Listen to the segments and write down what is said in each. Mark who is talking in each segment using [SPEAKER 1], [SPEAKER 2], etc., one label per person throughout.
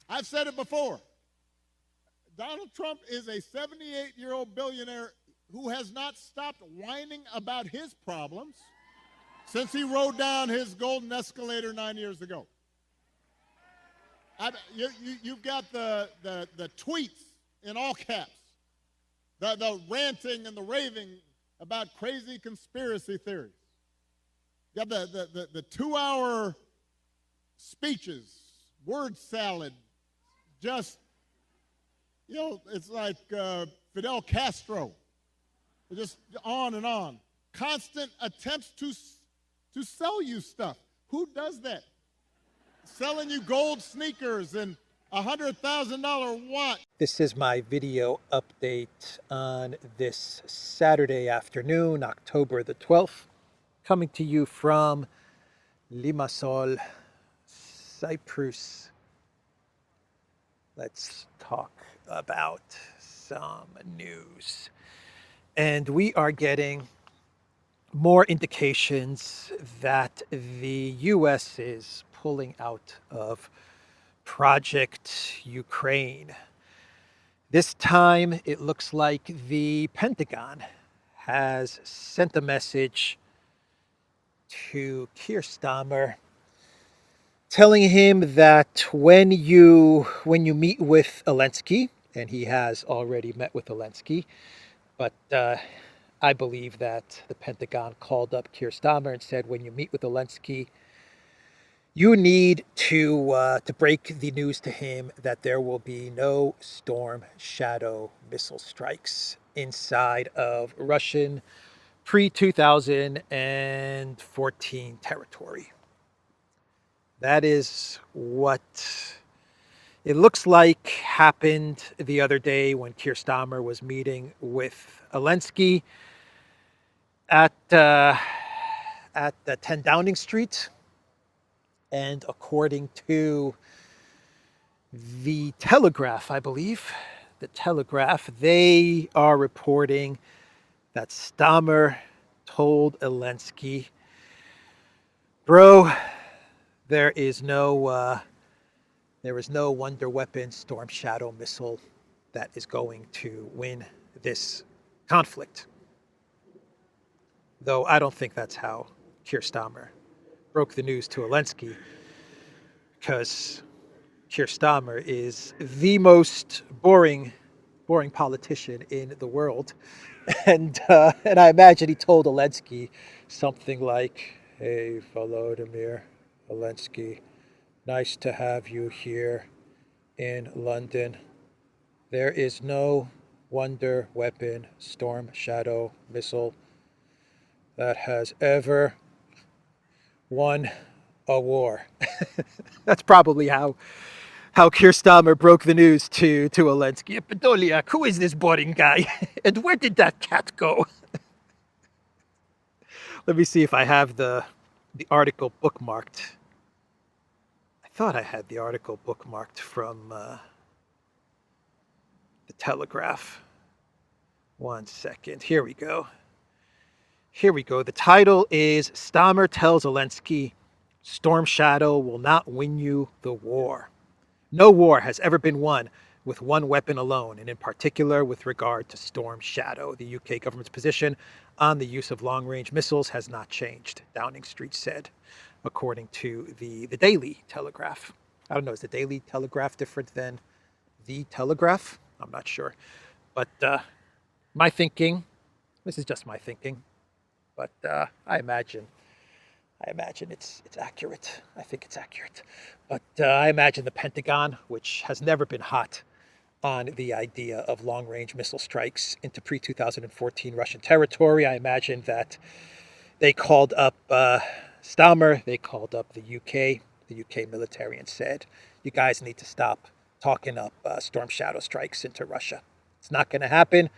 [SPEAKER 1] I've said it before. Donald Trump is a 78-year-old billionaire who has not stopped whining about his problems since he rode down his golden escalator 9 years ago. You've got the tweets in all caps, the ranting and the raving about crazy conspiracy theories. You got the 2-hour speeches, word salad, just, it's like Fidel Castro, just on and on. Constant attempts to sell you stuff. Who does that? Selling you gold sneakers and $100,000 watch.
[SPEAKER 2] This is my video update on this Saturday afternoon, October the 12th, coming to you from Limassol, Cyprus. Let's talk about some news. And we are getting more indications that the U.S. is pulling out of Project Ukraine. This time, it looks like the Pentagon has sent a message to Keir Starmer telling him that when you meet with Elensky, and he has already met with Elensky, but I believe that the Pentagon called up Keir Starmer and said, when you meet with Elensky, you need to break the news to him that there will be no Storm Shadow missile strikes inside of Russian pre-2014 territory. That is what it looks like happened the other day when Keir Starmer was meeting with Elensky at 10 Downing Street. And according to the Telegraph, I believe, the Telegraph, they are reporting that Starmer told Elensky, bro, there is no wonder weapon Storm Shadow missile that is going to win this conflict. Though I don't think that's how Keir Starmer broke the news to Elensky, because Keir Starmer is the most boring politician in the world, and I imagine he told Elensky something like, "Hey, Volodymyr Elensky, nice to have you here in London. There is no wonder weapon Storm Shadow missile that has ever won a war." That's probably how Keir Starmer broke the news to Elensky. Podolyak, who is this boring guy? And where did that cat go? Let me see if I have the article bookmarked. I thought I had the article bookmarked from the Telegraph. One second. Here we go. The title is Starmer tells Elensky, Storm Shadow will not win you the war. No war has ever been won with one weapon alone, and in particular with regard to Storm Shadow. The UK government's position on the use of long-range missiles has not changed, Downing Street said, according to the Daily Telegraph. I don't know, is the Daily Telegraph different than the Telegraph? I'm not sure. But my thinking, this is just my thinking, but I imagine it's accurate. I think it's accurate. But I imagine the Pentagon, which has never been hot on the idea of long-range missile strikes into pre-2014 Russian territory, I imagine that they called up Starmer, they called up the UK military, and said, you guys need to stop talking up Storm Shadow strikes into Russia. It's not going to happen.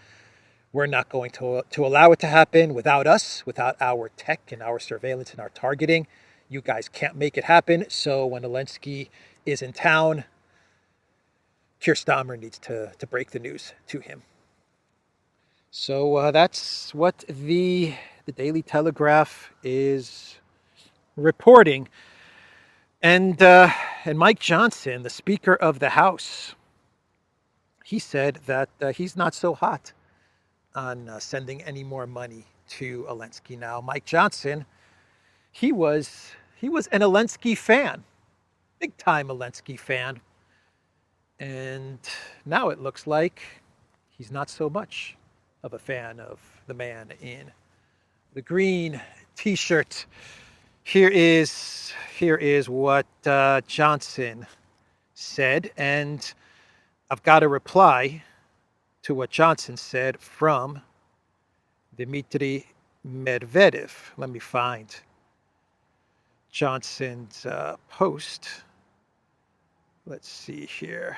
[SPEAKER 2] We're not going to allow it to happen without us, without our tech and our surveillance and our targeting. You guys can't make it happen. So when Elensky is in town, Keir Starmer needs to break the news to him. So that's what the Daily Telegraph is reporting. And Mike Johnson, the Speaker of the House, he said that he's not so hot on sending any more money to Elensky now. Mike Johnson, he was an Elensky fan, big time Elensky fan, and now it looks like he's not so much of a fan of the man in the green T-shirt. Here is what Johnson said, and I've got a reply to what Johnson said from Dmitry Medvedev. Let me find Johnson's post. Let's see here.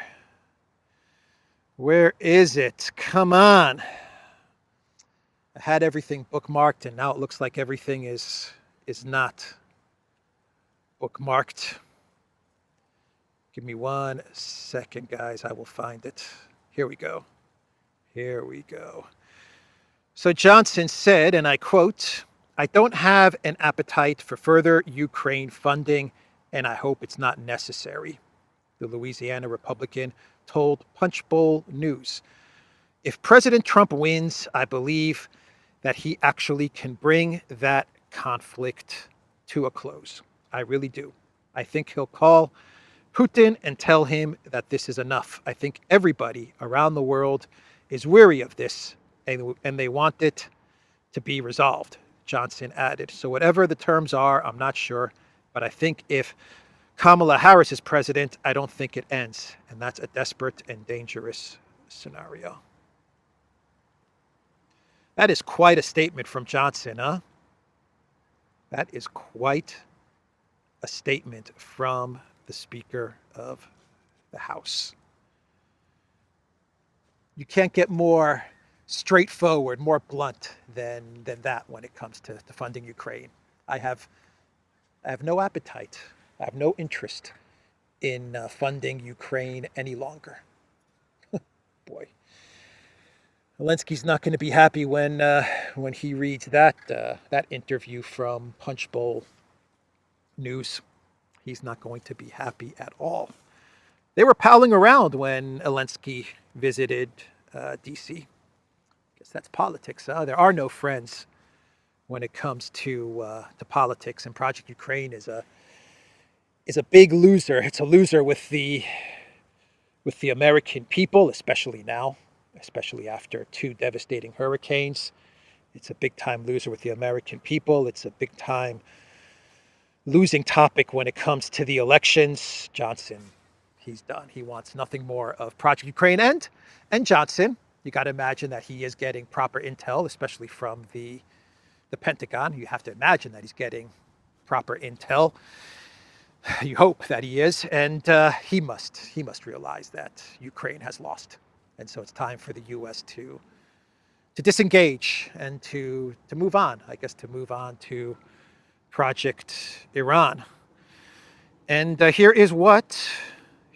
[SPEAKER 2] Where is it? Come on. I had everything bookmarked, and now it looks like everything is not bookmarked. Give me 1 second, guys. I will find it. Here we go. Here we go. So Johnson said, and I quote, "I don't have an appetite for further Ukraine funding, and I hope it's not necessary," the Louisiana Republican told Punchbowl News. "If President Trump wins, I believe that he actually can bring that conflict to a close. I really do. I think he'll call Putin and tell him that this is enough. I think everybody around the world is weary of this, and they want it to be resolved," Johnson added. "So whatever the terms are, I'm not sure, but I think if Kamala Harris is president, I don't think it ends, and that's a desperate and dangerous scenario." That is quite a statement from Johnson, huh? That is quite a statement from the Speaker of the House. You can't get more straightforward, more blunt than that when it comes to funding Ukraine. I have no appetite. I have no interest in funding Ukraine any longer. Boy, Elensky's not going to be happy when he reads that interview from Punchbowl News. He's not going to be happy at all. They were palling around when Elensky visited D.C. Guess that's politics, huh? There are no friends when it comes to politics, and Project Ukraine is a big loser. It's a loser with the American people, especially now, especially after 2 devastating hurricanes. It's a big time loser with the American people. It's a big time losing topic when it comes to the elections. Johnson, he's done. He wants nothing more of Project Ukraine. And Johnson, you got to imagine that he is getting proper intel, especially from the Pentagon. You have to imagine that he's getting proper intel. You hope that he is, and he must realize that Ukraine has lost, and so it's time for the U.S. to disengage and to move on. I guess to move on to Project Iran. And here is what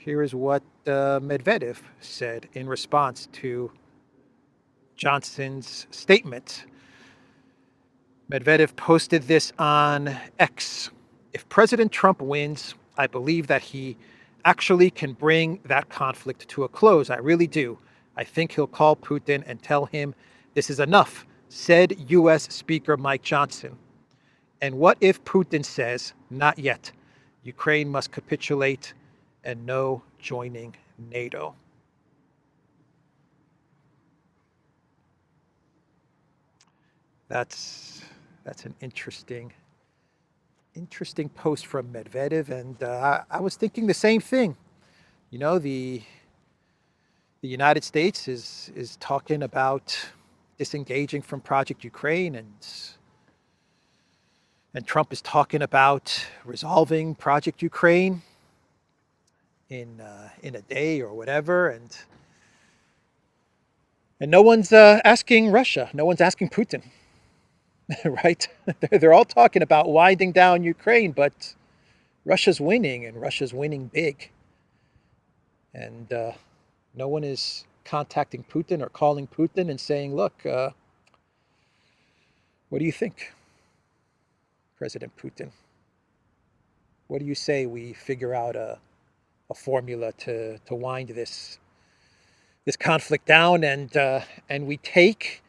[SPEAKER 2] Medvedev said in response to Johnson's statement. Medvedev posted this on X. "If President Trump wins, I believe that he actually can bring that conflict to a close. I really do. I think he'll call Putin and tell him this is enough," said U.S. Speaker Mike Johnson. "And what if Putin says, not yet, Ukraine must capitulate and no joining NATO?" That's an interesting post from Medvedev, and I was thinking the same thing. You know, the United States is talking about disengaging from Project Ukraine, and Trump is talking about resolving Project Ukraine in a day or whatever, and no one's asking Russia, no one's asking Putin. Right? They're all talking about winding down Ukraine, but Russia's winning, and Russia's winning big. And no one is contacting Putin or calling Putin and saying, look, what do you think, President Putin? What do you say we figure out a formula to wind this conflict down, and we take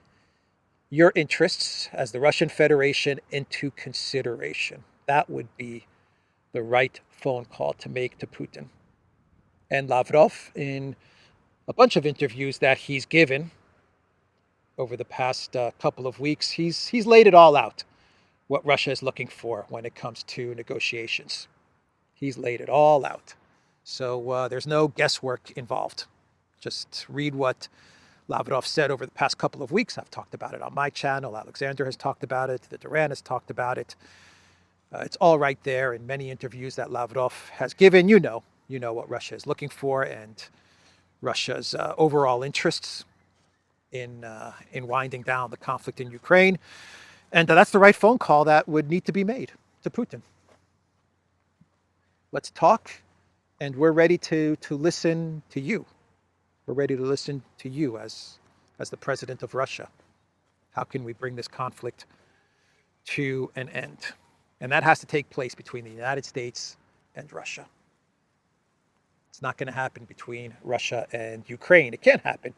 [SPEAKER 2] your interests as the Russian Federation into consideration? That would be the right phone call to make to Putin. And Lavrov, in a bunch of interviews that he's given over the past couple of weeks, he's laid it all out, what Russia is looking for when it comes to negotiations. He's laid it all out. So there's no guesswork involved. Just read what Lavrov said over the past couple of weeks. I've talked about it on my channel. Alexander has talked about it. The Duran has talked about it. It's all right there in many interviews that Lavrov has given. You know what Russia is looking for and Russia's overall interests in winding down the conflict in Ukraine. And that's the right phone call that would need to be made to Putin. Let's talk, and we're ready to listen to you. We're ready to listen to you as the president of Russia. How can we bring this conflict to an end? And that has to take place between the United States and Russia. It's not going to happen between Russia and Ukraine. It can't happen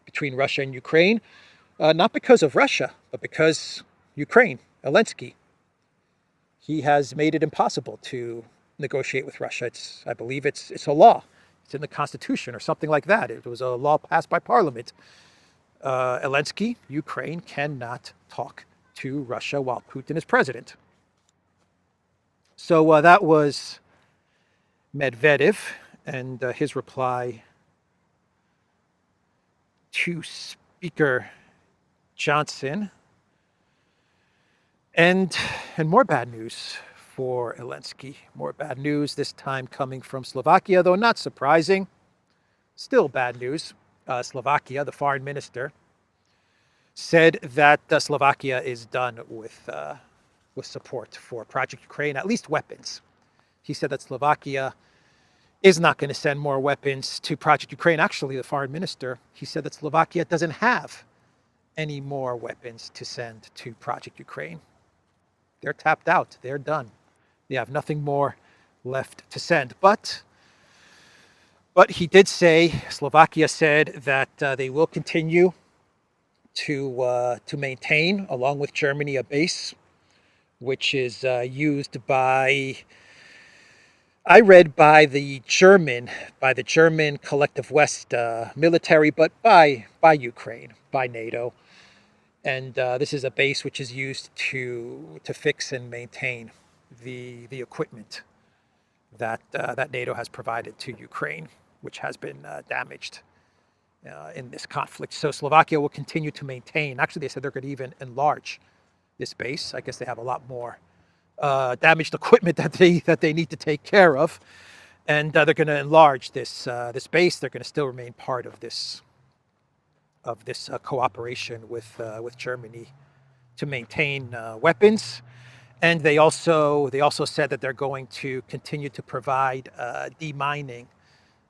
[SPEAKER 2] between Russia and Ukraine, not because of Russia, but because Ukraine, Elensky, he has made it impossible to negotiate with Russia. I believe it's a law. It's in the Constitution or something like that. It was a law passed by Parliament. Elensky, Ukraine, cannot talk to Russia while Putin is president. So that was Medvedev and his reply to Speaker Johnson. And more bad news for Elensky. More bad news, this time coming from Slovakia, though not surprising. Still bad news. Slovakia, the foreign minister, said that Slovakia is done with support for Project Ukraine, at least weapons. He said that Slovakia is not going to send more weapons to Project Ukraine. Actually, the foreign minister, he said that Slovakia doesn't have any more weapons to send to Project Ukraine. They're tapped out. They're done. They have nothing more left to send. But he did say, Slovakia said that they will continue to maintain, along with Germany, a base which is used by, I read by the German Collective West military, but by Ukraine, by NATO. And this is a base which is used to fix and maintain the equipment that NATO has provided to Ukraine, which has been damaged in this conflict. So Slovakia will continue to maintain. Actually, they said they're going to even enlarge this base. I guess they have a lot more damaged equipment that they need to take care of, and they're going to enlarge this base. They're going to still remain part of this cooperation with Germany to maintain weapons. And they also said that they're going to continue to provide demining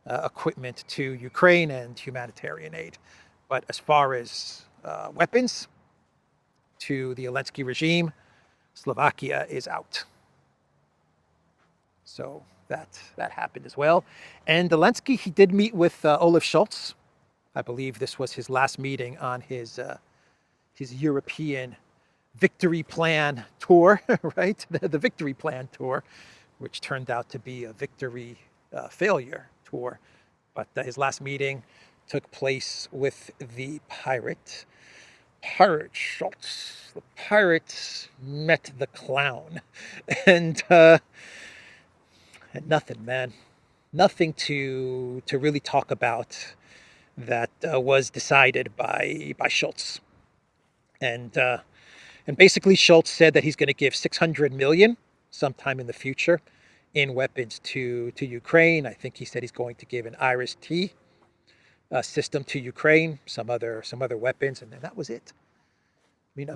[SPEAKER 2] equipment to Ukraine and humanitarian aid. But as far as weapons to the Elensky regime, Slovakia is out. So that happened as well. And Elensky, he did meet with Olaf Scholz. I believe this was his last meeting on his European victory plan tour, right? The victory plan tour, which turned out to be a victory failure tour. But his last meeting took place with the pirate Scholz. The pirate met the clown, and nothing, man, nothing to really talk about that was decided by Scholz. And basically Scholz said that he's going to give 600 million sometime in the future in weapons to Ukraine. I think he said he's going to give an Iris-T system to Ukraine, some other weapons, and then that was it. I mean,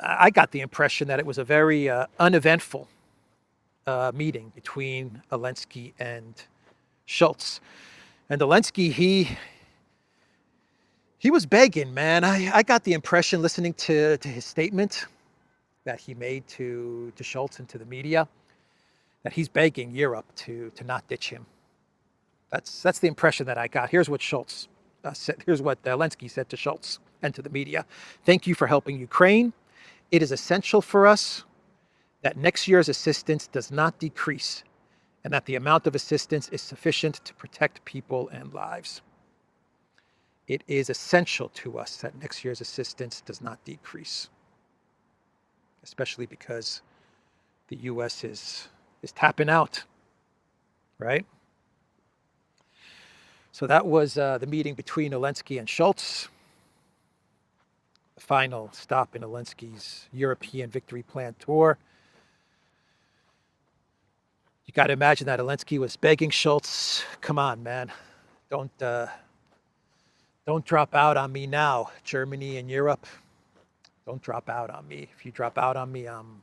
[SPEAKER 2] I got the impression that it was a very uneventful meeting between Elensky and Scholz. And Elensky, he was begging, man. I got the impression, listening to his statement that he made to Scholz and to the media, he's begging Europe to not ditch him. That's the impression that I got. Here's what Schultz said. Here's what Elensky said to Schultz and to the media. Thank you for helping Ukraine. It is essential for us that next year's assistance does not decrease and that the amount of assistance is sufficient to protect people and lives. It is essential to us that next year's assistance does not decrease, especially because the U.S. is tapping out, right? So that was the meeting between Elensky and Schultz, the final stop in Elensky's European Victory Plan tour. You got to imagine that Elensky was begging Schultz, come on, man, don't drop out on me now, Germany and Europe. Don't drop out on me. If you drop out on me, I'm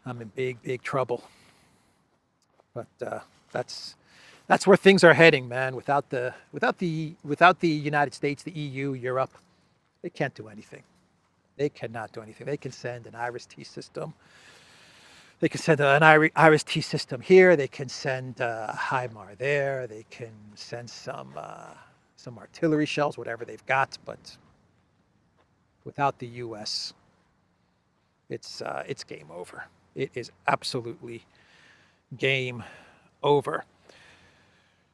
[SPEAKER 2] in big trouble. But that's where things are heading, man. Without the United States, the EU, Europe, they can't do anything. They cannot do anything. They can send an IRIS-T system. They can send an IRIS-T system here. They can send HIMAR there. They can send some artillery shells, whatever they've got. But without the U.S., it's game over. It is absolutely game over.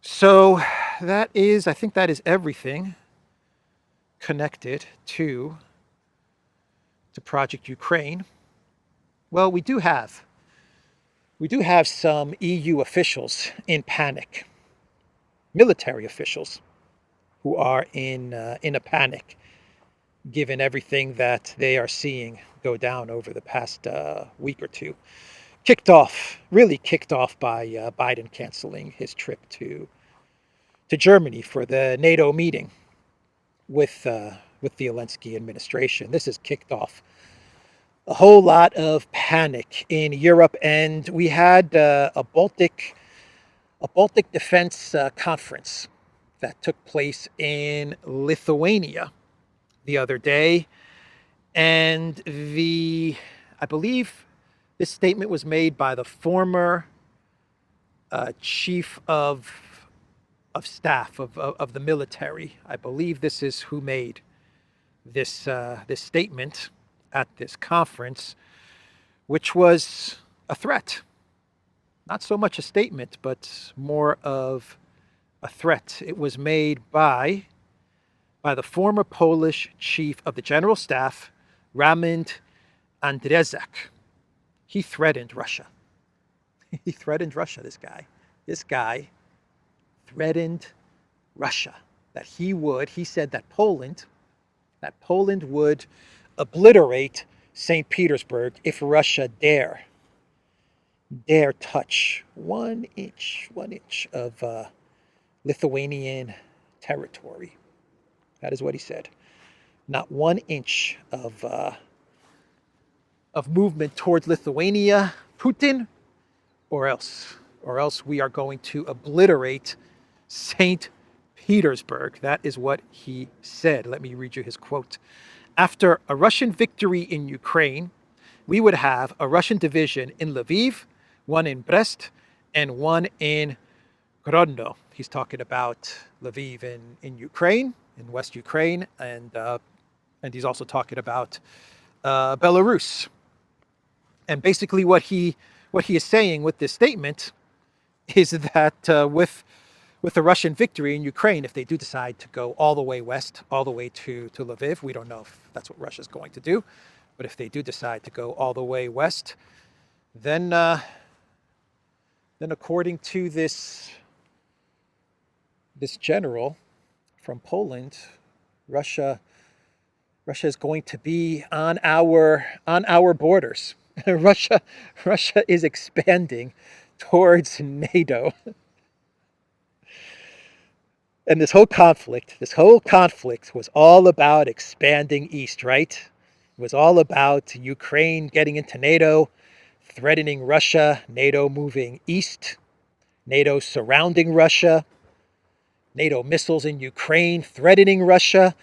[SPEAKER 2] So I think that is everything connected to Project Ukraine. Well, we do have some EU officials in panic, military officials who are in a panic, given everything that they are seeing go down over the past week or two. Really kicked off by Biden canceling his trip to Germany for the NATO meeting with the Elensky administration. This has kicked off a whole lot of panic in Europe, and we had a Baltic defense conference that took place in Lithuania the other day, and I believe this statement was made by the former chief of staff of the military. I believe this is who made this statement at this conference, which was a threat. Not so much a statement, but more of a threat. It was made by the former Polish chief of the general staff, Raymond Andrzejczak. He threatened Russia. He threatened Russia, this guy. This guy threatened Russia. He said that Poland would obliterate St. Petersburg if Russia dare touch one inch of Lithuanian territory. That is what he said. Not 1 inch of movement towards Lithuania, Putin, or else we are going to obliterate St. Petersburg. That is what he said. Let me read you his quote. After a Russian victory in Ukraine, we would have a Russian division in Lviv, one in Brest, and one in Grodno. He's talking about Lviv in Ukraine, in West Ukraine, and he's also talking about Belarus. And basically what he is saying with this statement is that with the Russian victory in Ukraine, if they do decide to go all the way west, all the way to Lviv, we don't know if that's what Russia's going to do, but if they do decide to go all the way west, then according to this general from Poland, Russia is going to be on our borders. Russia is expanding towards NATO. And this whole conflict was all about expanding east, right? It was all about Ukraine getting into NATO, threatening Russia, NATO moving east, NATO surrounding Russia, NATO missiles in Ukraine threatening Russia.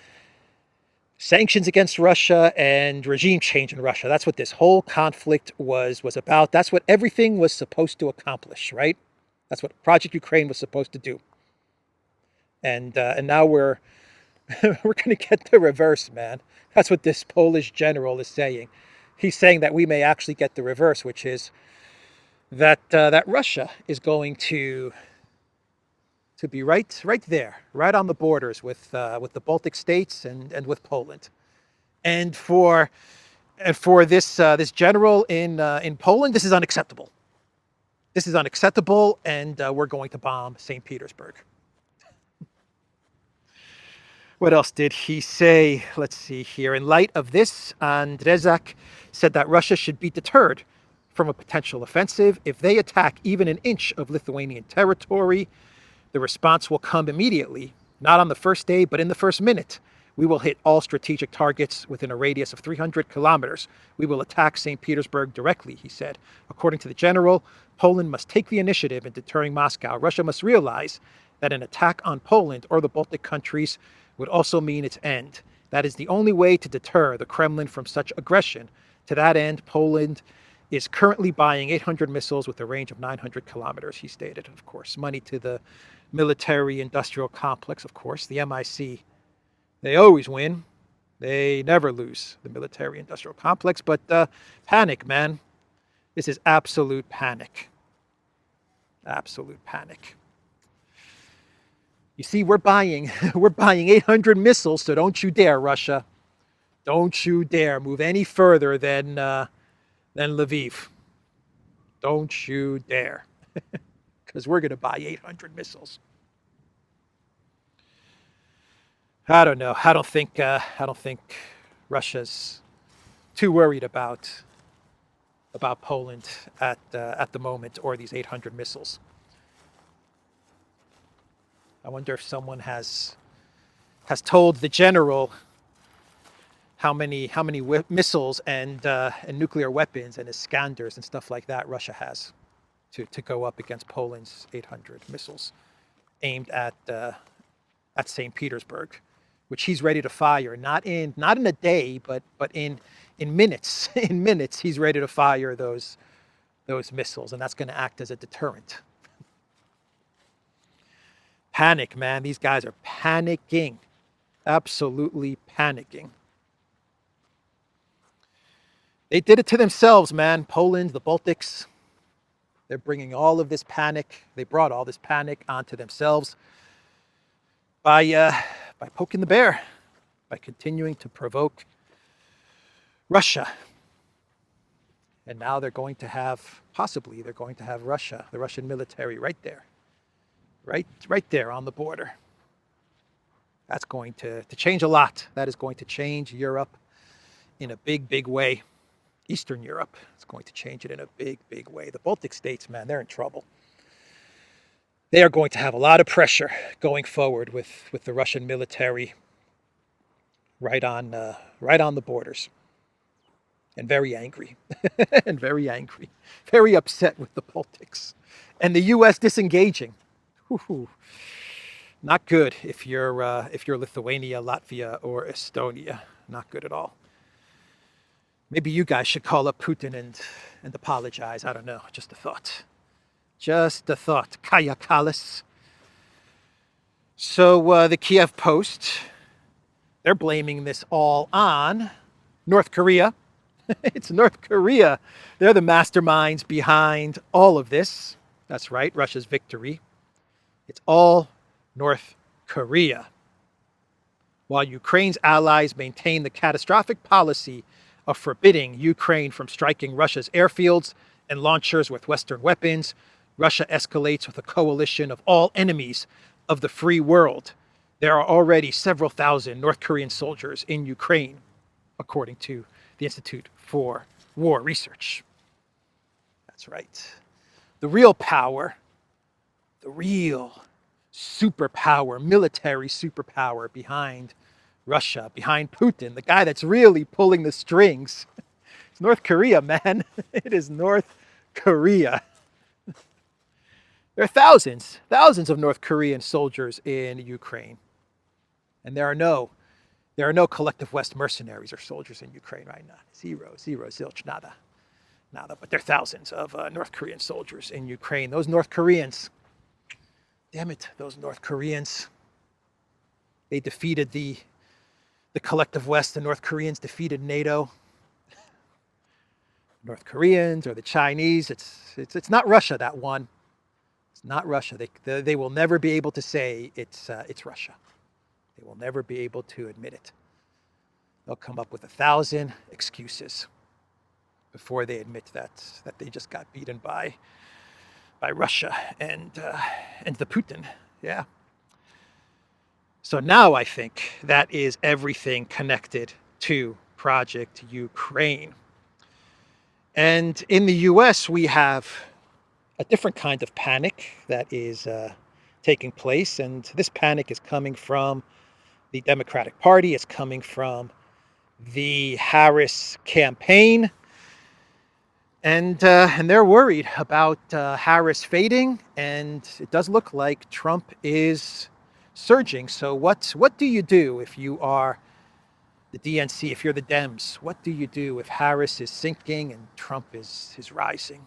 [SPEAKER 2] sanctions against Russia and regime change in Russia. That's what this whole conflict was about. That's what everything was supposed to accomplish, right? That's what Project Ukraine was supposed to do. And now we're we're going to get the reverse, man. That's what this Polish general is saying. He's saying that we may actually get the reverse, which is that that Russia is going to be right there, right on the borders with the Baltic states and with Poland. And for this general in Poland, this is unacceptable. This is unacceptable, and we're going to bomb St. Petersburg. What else did he say? Let's see here. In light of this, Andrzejczak said that Russia should be deterred from a potential offensive. If they attack even an inch of Lithuanian territory, the response will come immediately, not on the first day, but in the first minute. We will hit all strategic targets within a radius of 300 kilometers. We will attack St. Petersburg directly, he said. According to the general, Poland must take the initiative in deterring Moscow. Russia must realize that an attack on Poland or the Baltic countries would also mean its end. That is the only way to deter the Kremlin from such aggression. To that end, Poland is currently buying 800 missiles with a range of 900 kilometers, he stated. Of course, money to the military-industrial complex, of course. The MIC, they always win. They never lose, the military-industrial complex. But panic, man. This is absolute panic. Absolute panic. You see, we're buying 800 missiles, so don't you dare, Russia. Don't you dare move any further than Lviv. Don't you dare. Because we're going to buy 800 missiles. I don't know. I don't think Russia's too worried about Poland at the moment, or these 800 missiles. I wonder if someone has told the general how many missiles and nuclear weapons and Iskanders and stuff like that Russia has to go up against Poland's 800 missiles aimed at St. Petersburg, which he's ready to fire not in a day, but in minutes. In minutes, he's ready to fire those missiles, and that's going to act as a deterrent. Panic, man. These guys are panicking. Absolutely panicking. They did it to themselves, man. Poland, the Baltics. They're bringing all of this panic. They brought all this panic onto themselves by poking the bear, by continuing to provoke Russia. And now they're going to have Russia, the Russian military, right there. Right there on the border. That's going to change a lot. That is going to change Europe in a big way. Eastern Europe is going to change it in a big way. The Baltic states, man, they're in trouble. They are going to have a lot of pressure going forward with the Russian military right on the borders. And very angry. And very angry. Very upset with the Baltics. And the US disengaging. Whew. Not good if you're Lithuania, Latvia, or Estonia. Not good at all. Maybe you guys should call up Putin and apologize. I don't know. Just a thought. Just a thought. Kaya Kalis. So the Kiev Post, they're blaming this all on North Korea. It's North Korea. They're the masterminds behind all of this. That's right, Russia's victory. It's all North Korea. While Ukraine's allies maintain the catastrophic policy of forbidding Ukraine from striking Russia's airfields and launchers with Western weapons, Russia escalates with a coalition of all enemies of the free world. There are already several thousand North Korean soldiers in Ukraine, according to the Institute for War Research. That's right. The real power, the real superpower, military superpower behind Russia, behind Putin, the guy that's really pulling the strings. It's North Korea, man. It is North Korea. There are thousands of North Korean soldiers in Ukraine. And there are no There are no collective West mercenaries or soldiers in Ukraine right now. Zero, zilch, nada. Nada. But there are thousands of North Korean soldiers in Ukraine. Those North Koreans, damn it, those North Koreans, they defeated the collective West. The North Koreans defeated NATO. North Koreans or the Chinese, it's not Russia that won. It's not Russia. They will never be able to say it's Russia. They will never be able to admit it. They'll come up with 1,000 excuses before they admit that they just got beaten by Russia and the Putin. Yeah. So now I think that is everything connected to Project Ukraine. And in the US, we have a different kind of panic that is taking place. And this panic is coming from the Democratic Party. It's coming from the Harris campaign. And they're worried about Harris fading. And it does look like Trump is surging. So what do you do if you are the DNC, if you're the Dems? What do you do if Harris is sinking and Trump is rising?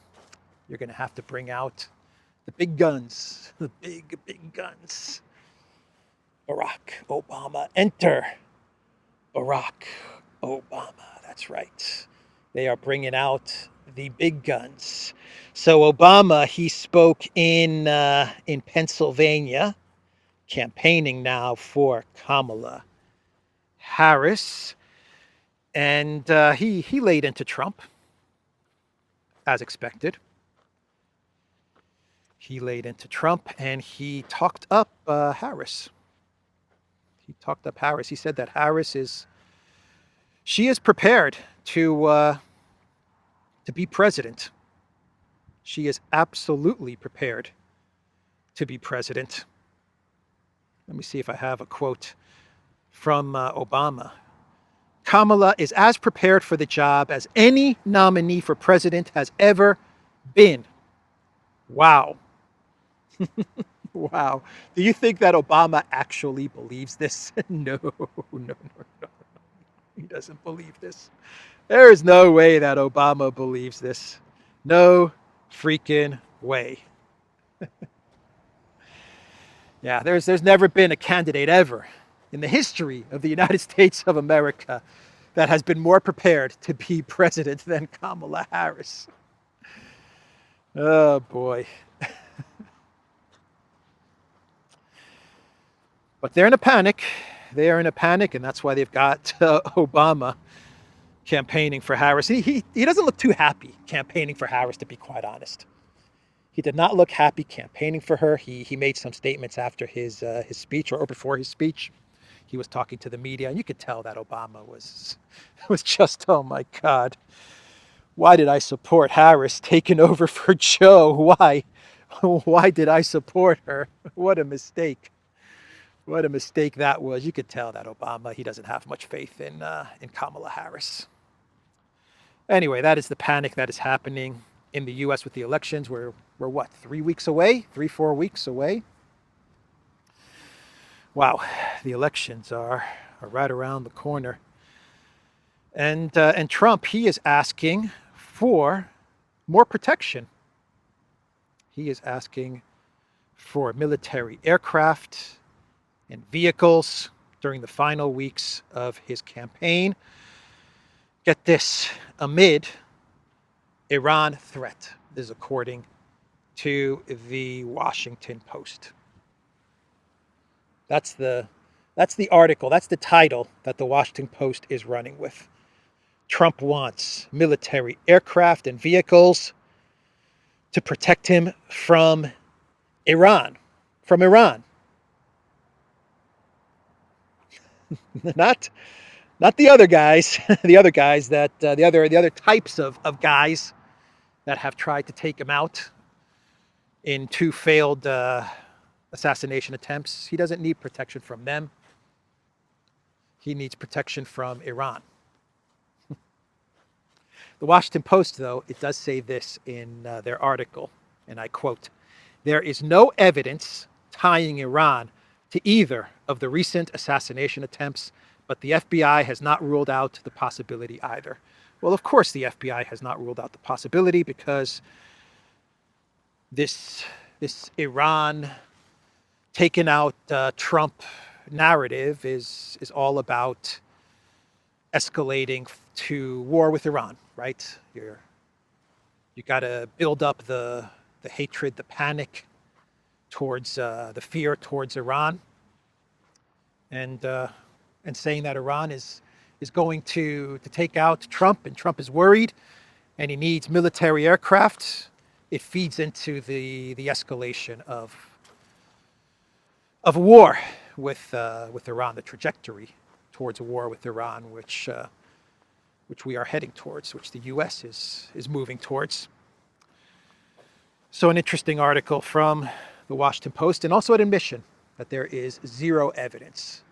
[SPEAKER 2] You're going to have to bring out the big guns, the big guns. Barack Obama, enter Barack Obama. That's right. They are bringing out the big guns. So Obama, he spoke in Pennsylvania, campaigning now for Kamala Harris, and he laid into Trump, as expected. He laid into Trump, and he talked up Harris. He talked up Harris. He said that Harris is prepared to be president. She is absolutely prepared to be president. Let me see if I have a quote from Obama. Kamala is as prepared for the job as any nominee for president has ever been. Wow. Wow. Do you think that Obama actually believes this? No. He doesn't believe this. There is no way that Obama believes this. No freaking way. Yeah, there's never been a candidate ever in the history of the United States of America that has been more prepared to be president than Kamala Harris. Oh, boy. But they're in a panic. They are in a panic, and that's why they've got Obama campaigning for Harris. He doesn't look too happy campaigning for Harris, to be quite honest. He did not look happy campaigning for her. He made some statements after his speech or before his speech. He was talking to the media, and you could tell that Obama was just, oh my God, why did I support Harris taking over for Joe? Why did I support her? What a mistake. What a mistake that was. You could tell that Obama, he doesn't have much faith in Kamala Harris. Anyway, that is the panic that is happening in the U.S. with the elections. We're what, 3 weeks away? 4 weeks away? Wow, the elections are right around the corner. And Trump, he is asking for more protection. He is asking for military aircraft and vehicles during the final weeks of his campaign. Get this, amid Iran threat. This is according to the Washington Post. That's the article, that's the title that the Washington Post is running with. Trump wants military aircraft and vehicles to protect him from Iran. From Iran. Not the other guys, the other guys that the other types of guys that have tried to take him out in 2 failed assassination attempts. He doesn't need protection from them. He needs protection from Iran. The Washington Post, though, it does say this in their article, and I quote, "There is no evidence tying Iran to either of the recent assassination attempts, but the FBI has not ruled out the possibility either. Well, of course, the FBI has not ruled out the possibility because this Iran taken out Trump narrative is all about escalating to war with Iran, right? You got to build up the hatred, the panic towards the fear towards Iran, and saying that Iran is going to take out Trump, and Trump is worried, and he needs military aircraft. It feeds into the escalation of a war with Iran, the trajectory towards a war with Iran, which we are heading towards, which the U.S. is moving towards. So an interesting article from the Washington Post, and also an admission that there is zero evidence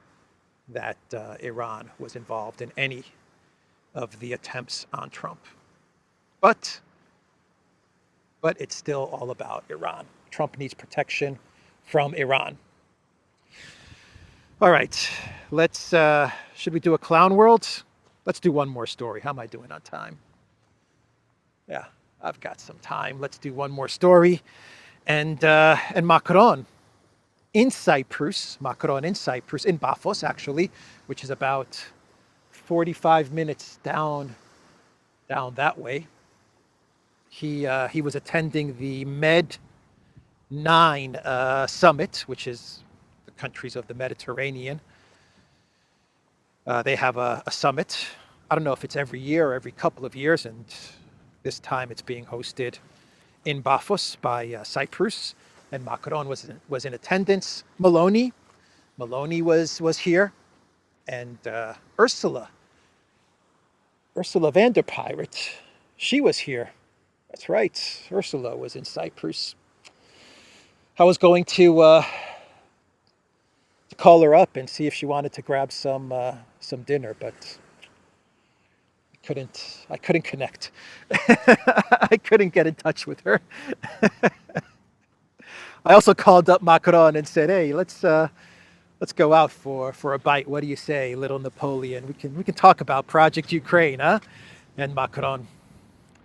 [SPEAKER 2] that Iran was involved in any of the attempts on Trump. But it's still all about Iran. Trump needs protection from Iran. All right, let's, should we do a clown world? Let's do one more story. How am I doing on time? Yeah, I've got some time. Let's do one more story. And Macron in Cyprus, in Paphos actually, which is about 45 minutes down that way. He was attending the Med-9 summit, which is the countries of the Mediterranean. They have a summit. I don't know if it's every year or every couple of years, and this time it's being hosted in Paphos by Cyprus, and Macron was in attendance. Meloni was here, and Ursula van der Piraat, she was here. That's right, Ursula was in Cyprus. I was going to call her up and see if she wanted to grab some dinner, but I couldn't connect. I couldn't get in touch with her. I also called up Macron and said, "Hey, let's go out for a bite. What do you say, little Napoleon? We can talk about Project Ukraine, huh?" And Macron,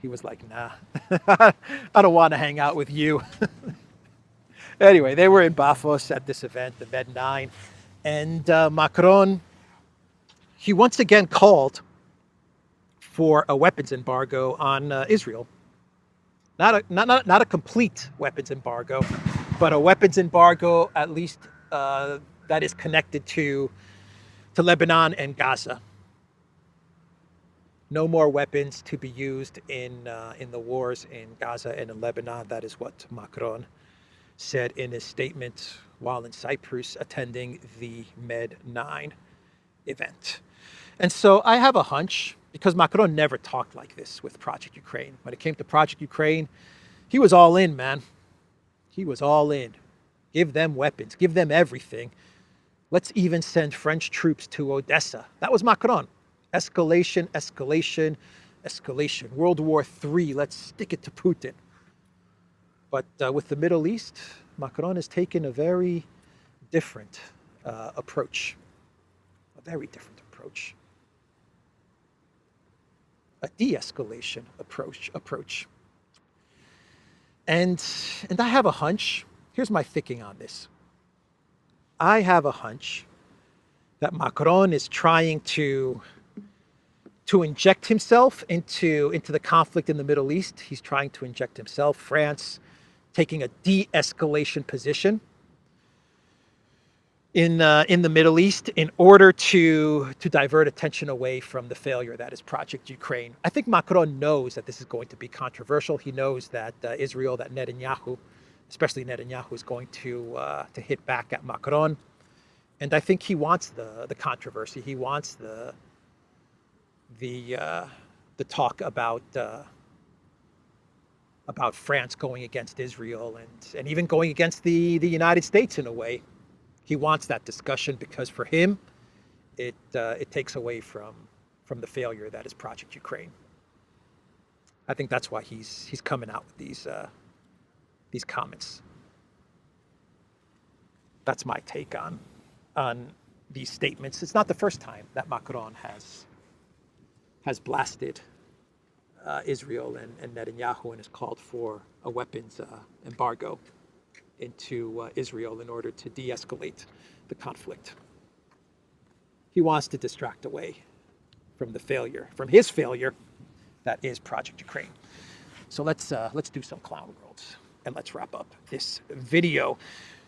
[SPEAKER 2] he was like, "Nah, I don't want to hang out with you." Anyway, they were in Paphos at this event, the Med-9, and Macron, he once again called for a weapons embargo on Israel. Not a complete weapons embargo, but a weapons embargo at least that is connected to Lebanon and Gaza. No more weapons to be used in the wars in Gaza and in Lebanon. That is what Macron said in his statement while in Cyprus attending the Med-9 event. And so I have a hunch, because Macron never talked like this with Project Ukraine. When it came to Project Ukraine, he was all in, man. He was all in. Give them weapons, give them everything. Let's even send French troops to Odessa. That was Macron. Escalation, escalation, escalation. World War III, let's stick it to Putin. But with the Middle East, Macron has taken a very different approach. A very different approach. A de-escalation approach. And I have a hunch. Here's my thinking on this. I have a hunch that Macron is trying to inject himself into the conflict in the Middle East. He's trying to inject himself, France, taking a de-escalation position in the Middle East in order to divert attention away from the failure that is Project Ukraine. I think Macron knows that this is going to be controversial. He knows that Israel, that Netanyahu, especially Netanyahu, is going to hit back at Macron. And I think he wants the controversy. He wants the talk about France going against Israel and even going against the United States in a way. He wants that discussion because for him, it takes away from the failure that is Project Ukraine. I think that's why he's coming out with these comments. That's my take on these statements. It's not the first time that Macron has blasted Israel and Netanyahu and has called for a weapons embargo into Israel in order to de-escalate the conflict. He wants to distract away from his failure, that is Project Ukraine. So let's do some clown worlds and let's wrap up this video.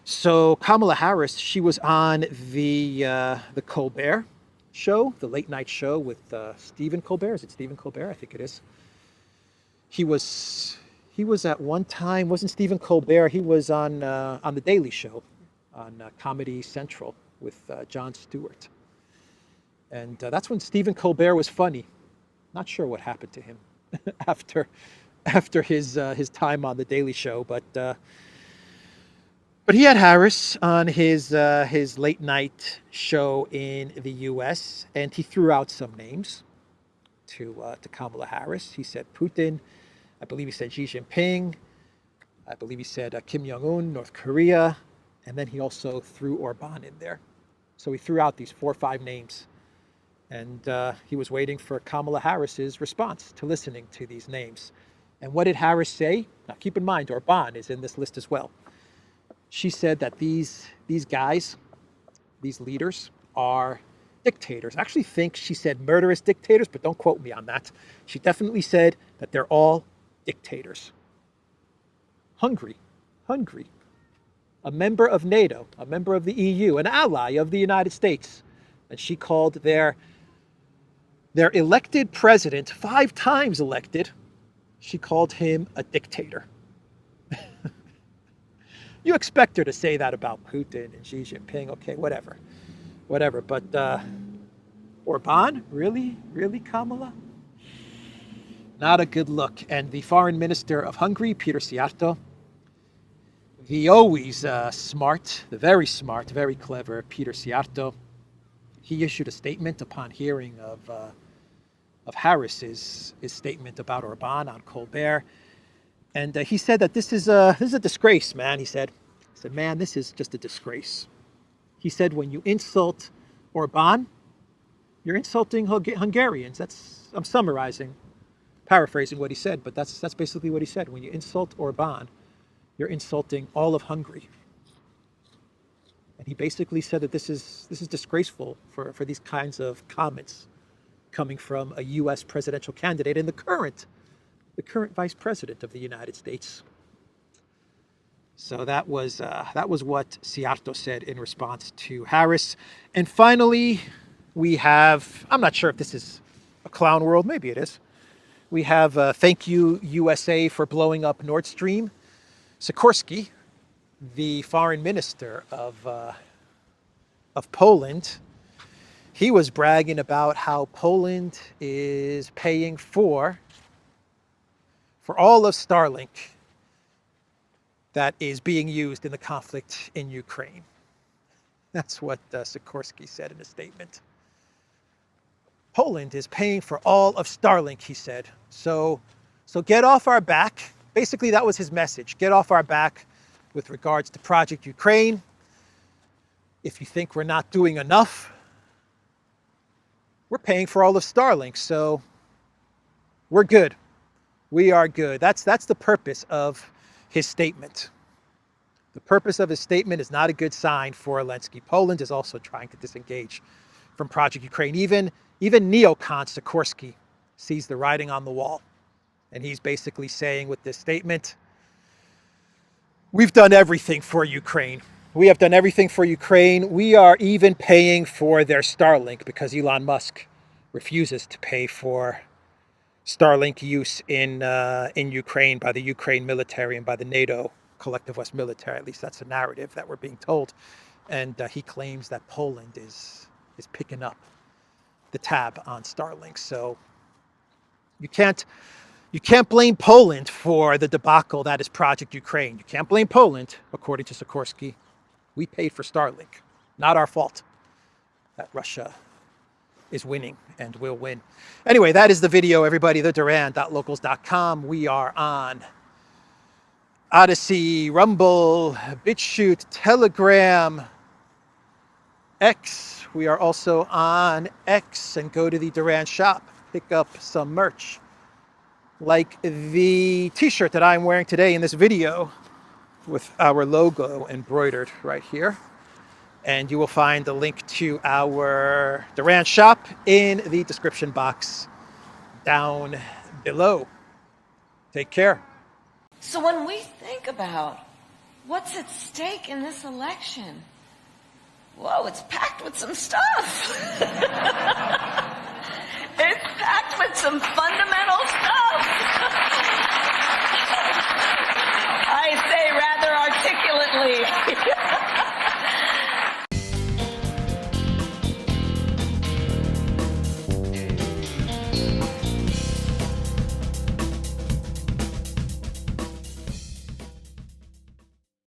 [SPEAKER 2] So Kamala Harris, she was on the Colbert show, the late night show with Stephen Colbert. Is it Stephen Colbert? I think it is. He was at one time, wasn't Stephen Colbert? He was on the Daily Show, on Comedy Central with Jon Stewart, and that's when Stephen Colbert was funny. Not sure what happened to him after his time on the Daily Show, but he had Harris on his late night show in the U.S. and he threw out some names to Kamala Harris. He said Putin. I believe he said Xi Jinping. I believe he said Kim Jong-un, North Korea, and then he also threw Orban in there. So he threw out these 4 or 5 names, and he was waiting for Kamala Harris's response to listening to these names. And what did Harris say? Now keep in mind, Orban is in this list as well. She said that these guys, these leaders, are dictators. I actually think she said murderous dictators, but don't quote me on that. She definitely said that they're all dictators. Hungary, a member of NATO, a member of the EU, an ally of the United States. And she called their elected president, 5 times elected, she called him a dictator. You expect her to say that about Putin and Xi Jinping, okay, whatever. But Orban, really, Kamala? Not a good look. And the foreign minister of Hungary, Peter Szijjártó, the always smart, the very smart, very clever Peter Szijjártó, he issued a statement upon hearing of Harris's statement about Orban on Colbert. And he said that this is a disgrace, man. He said, man, this is just a disgrace. He said, when you insult Orban, you're insulting Hungarians. I'm summarizing, paraphrasing what he said, but that's basically what he said. When you insult Orban, you're insulting all of Hungary. And he basically said that this is disgraceful for these kinds of comments coming from a U.S. presidential candidate and the current vice president of the United States. So that was what Szijjártó said in response to Harris. And finally, we have, I'm not sure if this is a clown world, maybe it is. We have thank you USA for blowing up Nord Stream. Sikorski, the foreign minister of Poland, he was bragging about how Poland is paying for all of Starlink that is being used in the conflict in Ukraine. That's what Sikorski said in a statement. Poland is paying for all of Starlink, he said. So get off our back. Basically, that was his message. Get off our back with regards to Project Ukraine. If you think we're not doing enough, we're paying for all of Starlink, so we're good. We are good. That's the purpose of his statement. The purpose of his statement is not a good sign for Elensky. Poland is also trying to disengage from Project Ukraine. Even neocon Sikorski sees the writing on the wall. And he's basically saying with this statement, we've done everything for Ukraine. We have done everything for Ukraine. We are even paying for their Starlink because Elon Musk refuses to pay for Starlink use in Ukraine by the Ukraine military and by the NATO collective West military. At least that's the narrative that we're being told. And he claims that Poland is picking up the tab on Starlink. So you can't blame Poland for the debacle that is Project Ukraine. You can't blame Poland, according to Sikorski. We paid for Starlink. Not our fault that Russia is winning and will win. Anyway, that is the video, everybody. TheDuran.locals.com. We are on ODYSEE, Rumble, BitChute, Telegram, X, We are also on X, and go to the Duran shop. Pick up some merch. Like the t-shirt that I'm wearing today in this video with our logo embroidered right here. And you will find the link to our Duran shop in the description box down below. Take care.
[SPEAKER 3] So when we think about what's at stake in this election, whoa, it's packed with some stuff. It's packed with some fun